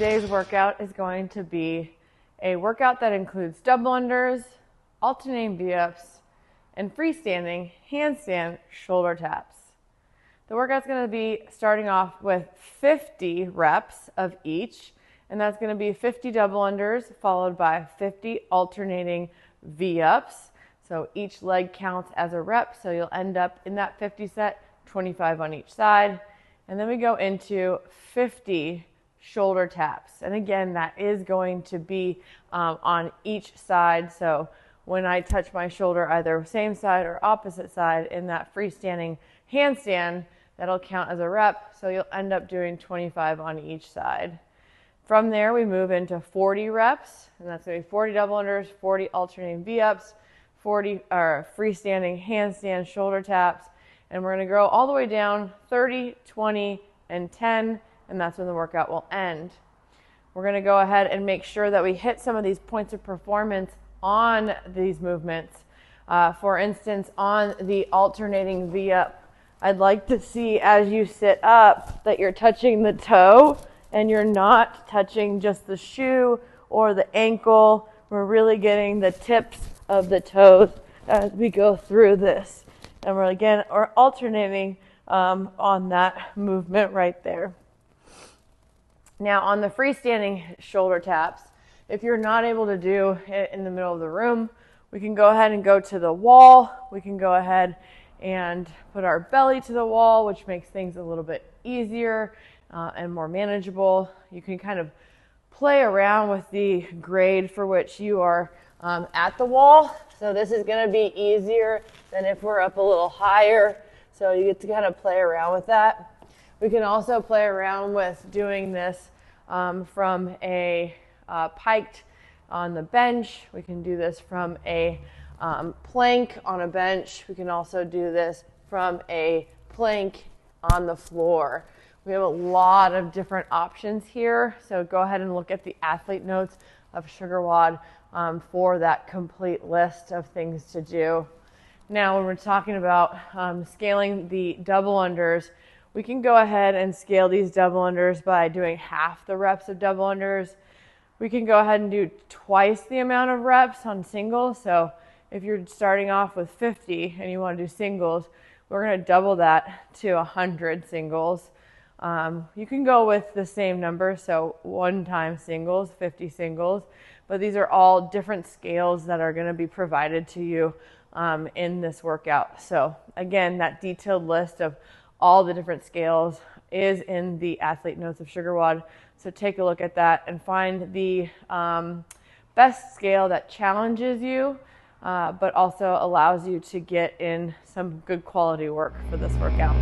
today's workout is going to be a workout that includes double unders, alternating V-ups, and freestanding handstand shoulder taps. The workout's going to be starting off with 50 reps of each, and that's going to be 50 double unders followed by 50 alternating V-ups. So each leg counts as a rep, so you'll end up in that 50 set, 25 on each side. And then we go into 50 shoulder taps. And again, that is going to be on each side. So when I touch my shoulder, either same side or opposite side in that freestanding handstand, that'll count as a rep. So you'll end up doing 25 on each side. From there, we move into 40 reps, and that's going to be 40 double unders, 40 alternating V-ups, 40 freestanding handstand shoulder taps, and we're going to go all the way down 30, 20, and 10, and that's when the workout will end. We're going to go ahead and make sure that we hit some of these points of performance on these movements. For instance, on the alternating V-up, I'd like to see as you sit up that you're touching the toe and you're not touching just the shoe or the ankle. We're really getting the tips of the toes as we go through this. And we're alternating on that movement right there. Now on the freestanding shoulder taps, if you're not able to do it in the middle of the room, we can go ahead and go to the wall. We can go ahead and put our belly to the wall, which makes things a little bit easier and more manageable. You can kind of play around with the grade for which you are at the wall. So this is going to be easier than if we're up a little higher. So you get to kind of play around with that. We can also play around with doing this from a piked on the bench. We can do this from a plank on a bench. We can also do this from a plank on the floor. We have a lot of different options here. So go ahead and look at the athlete notes of SugarWOD for that complete list of things to do. Now, when we're talking about scaling the double unders, we can go ahead and scale these double unders by doing half the reps of double unders. We can go ahead and do twice the amount of reps on singles. So if you're starting off with 50 and you want to do singles, we're going to double that to 100 singles. You can go with the same number, so 1 time singles, 50 singles, but these are all different scales that are going to be provided to you in this workout. So again, that detailed list of all the different scales is in the athlete notes of SugarWOD. So take a look at that and find the best scale that challenges you, but also allows you to get in some good quality work for this workout.